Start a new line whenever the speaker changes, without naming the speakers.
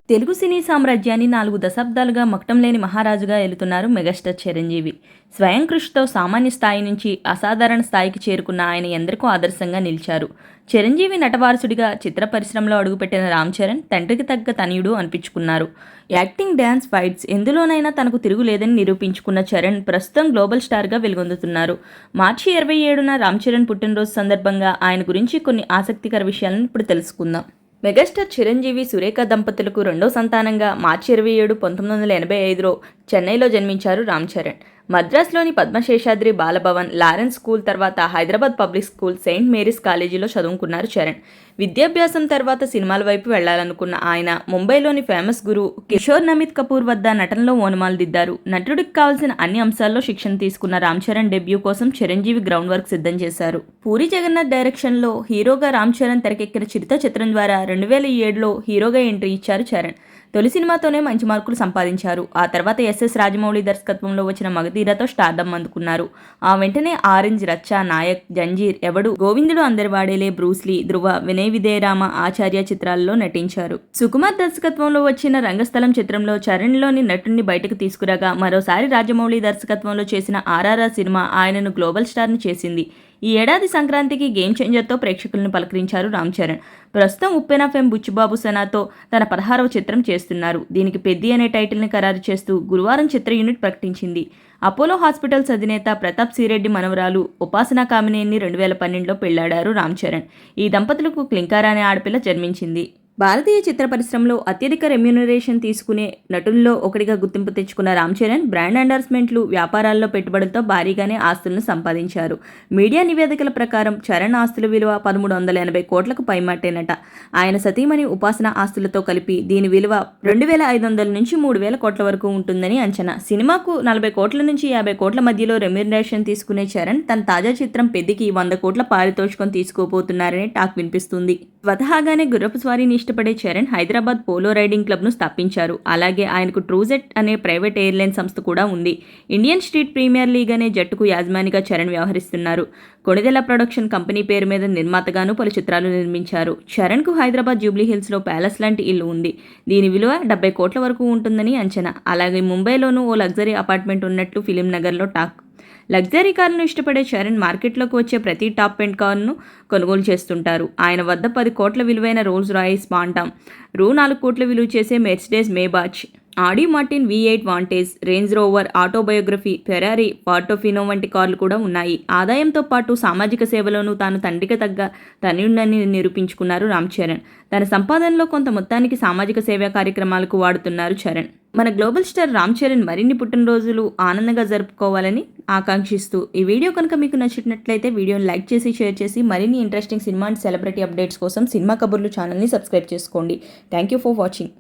తెలుగు సినీ సామ్రాజ్యాన్ని 4 దశాబ్దాలుగా మకుటం లేని మహారాజుగా ఏలుతున్నారు మెగాస్టార్ చిరంజీవి. స్వయం కృషితో సామాన్య స్థాయి నుంచి అసాధారణ స్థాయికి చేరుకున్న ఆయన ఎందరికో ఆదర్శంగా నిలిచారు. చిరంజీవి నటవారసుడిగా చిత్ర పరిశ్రమలో అడుగుపెట్టిన రామ్ చరణ్ తండ్రికి తగ్గ తనయుడు అనిపించుకున్నారు. యాక్టింగ్, డ్యాన్స్, ఫైట్స్ ఎందులోనైనా తనకు తిరుగులేదని నిరూపించుకున్న చరణ్ ప్రస్తుతం గ్లోబల్ స్టార్గా వెలుగొందుతున్నారు. మార్చి 27న రామ్ చరణ్ పుట్టినరోజు సందర్భంగా ఆయన గురించి కొన్ని ఆసక్తికర విషయాలను ఇప్పుడు తెలుసుకుందాం. మెగాస్టార్ చిరంజీవి, సురేఖ దంపతులకు రెండో సంతానంగా మార్చి 27, 1985లో చెన్నైలో జన్మించారు రామ్ చరణ్. మద్రాసులోని పద్మశేషాద్రి బాలభవన్, లారెన్స్ స్కూల్ తర్వాత Hyderabad public school, Saint Mary's కాలేజీలో చదువుకున్నారు చరణ్. విద్యాభ్యాసం తర్వాత సినిమాల వైపు వెళ్లాలనుకున్న ఆయన ముంబైలోని ఫేమస్ గురు కిషోర్ నమిత్ కపూర్ వద్ద నటనలో ఓనమాలు దిద్దారు. నటుడికి కావాల్సిన అన్ని అంశాల్లో శిక్షణ తీసుకున్న రామ్ చరణ్ డెబ్యూ కోసం చిరంజీవి గ్రౌండ్ వర్క్ సిద్ధం చేశారు. పూరి జగన్నాథ్ డైరెక్షన్లో హీరోగా రామ్ చరణ్ తెరకెక్కిన చిరుత చిత్రం ద్వారా 2007లో హీరోగా ఎంట్రీ ఇచ్చారు చరణ్. తొలి సినిమాతోనే మంచి మార్కులు సంపాదించారు. ఆ తర్వాత ఎస్ఎస్ రాజమౌళి దర్శకత్వంలో వచ్చిన మగధీరతో స్టార్డమ్ అందుకున్నారు. ఆ వెంటనే ఆరెంజ్, రచ్చ, నాయక్, జంజీర్, ఎవడు, గోవిందుడు అందరివాడేలే, బ్రూస్లీ, ధృవ, వినయ్ విజయరామ, ఆచార్య చిత్రాల్లో నటించారు. సుకుమార్ దర్శకత్వంలో వచ్చిన రంగస్థలం చిత్రంలో చరణ్లోని నటుడిని బయటకు తీసుకురాగా మరోసారి రాజమౌళి దర్శకత్వంలో చేసిన ఆర్ఆర్ఆర్ సినిమా ఆయనను గ్లోబల్ స్టార్ని చేసింది. ఈ ఏడాది సంక్రాంతికి గేమ్ చేంజర్తో ప్రేక్షకులను పలకరించారు రామ్ చరణ్. ప్రస్తుతం ఉప్పెన ఫెమ్ బుచ్చిబాబు సనాతో తన 16వ చిత్రం చేస్తున్నారు. దీనికి పెద్ది అనే టైటిల్ని ఖరారు చేస్తూ గురువారం చిత్ర యూనిట్ ప్రకటించింది. అపోలో హాస్పిటల్స్ అధినేత ప్రతాప్ సిరెడ్డి మనవరాలు ఉపాసనా కామినేని 2012లో పెళ్లాడారు రామ్ చరణ్. ఈ దంపతులకు క్లింకారా అనే ఆడపిల్ల జన్మించింది. భారతీయ చిత్ర పరిశ్రమలో అత్యధిక రెమ్యూనరేషన్ తీసుకునే నటుల్లో ఒకటిగా గుర్తింపు తెచ్చుకున్న రామ్ చరణ్ బ్రాండ్ ఎండార్స్మెంట్లు, వ్యాపారాల్లో పెట్టుబడులతో భారీగానే ఆస్తులను సంపాదించారు. మీడియా నివేదికల ప్రకారం చరణ్ ఆస్తుల విలువ 1380 కోట్లకు పైమాటేనట. ఆయన సతీమణి ఉపాసన ఆస్తులతో కలిపి దీని విలువ 2500 నుంచి 3000 కోట్ల వరకు ఉంటుందని అంచనా. సినిమాకు 40 కోట్ల నుంచి 50 కోట్ల మధ్యలో రెమ్యూనరేషన్ తీసుకునే చరణ్ తన తాజా చిత్రం పెద్దికి 100 కోట్ల పారితోషికం తీసుకోబోతున్నారనే టాక్ వినిపిస్తుంది. స్వతహాగానే గుర్రపు స్వారీని ఇష్టపడే చరణ్ హైదరాబాద్ పోలో రైడింగ్ క్లబ్ను స్థాపించారు. అలాగే ఆయనకు ట్రూజెట్ అనే ప్రైవేట్ ఎయిర్లైన్ సంస్థ కూడా ఉంది. ఇండియన్ స్ట్రీట్ ప్రీమియర్ లీగ్ అనే జట్టుకు యాజమానిగా చరణ్ వ్యవహరిస్తున్నారు. కొణిదెల ప్రొడక్షన్ కంపెనీ పేరు మీద నిర్మాతగాను పలు చిత్రాలు నిర్మించారు. చరణ్కు హైదరాబాద్ జూబ్లీ హిల్స్లో ప్యాలెస్ లాంటి ఇల్లు ఉంది. దీని విలువ 70 కోట్ల వరకు ఉంటుందని అంచనా. అలాగే ముంబైలోనూ ఓ లగ్జరీ అపార్ట్మెంట్ ఉన్నట్లు ఫిలిం నగర్లో టాక్. లగ్జరీ కార్లను ఇష్టపడే చరణ్ మార్కెట్లోకి వచ్చే ప్రతి టాప్ ఎండ్ కారును కొనుగోలు చేస్తుంటారు. ఆయన వద్ద 10 కోట్ల విలువైన రోల్స్ రాయిస్ ఫాంటమ్, రూ. 4 కోట్ల విలువ చేసే మెర్సిడెస్ మేబాచ్, ఆడి Martin V8 Vantage, Range Rover, Autobiography, Ferrari, Portofino వంటి కార్లు కూడా ఉన్నాయి. ఆదాయంతో పాటు సామాజిక సేవలోనూ తాను తండ్రికి తగ్గ తనయుడిని నిరూపించుకున్నారు రామ్ చరణ్. తన సంపాదనలో కొంత మొత్తానికి సామాజిక సేవా కార్యక్రమాలకు వాడుతున్నారు చరణ్. మన గ్లోబల్ స్టార్ రామ్ చరణ్ మరిన్ని పుట్టినరోజులు ఆనందంగా జరుపుకోవాలని ఆకాంక్షిస్తూ ఈ వీడియో కనుక మీకు నచ్చినట్లయితే వీడియోని లైక్ చేసి, షేర్ చేసి మరిన్ని interesting cinema and celebrity updates కోసం సినిమా కబుర్లు ఛానల్ని సబ్స్క్రైబ్ చేసుకోండి. Thank you for watching.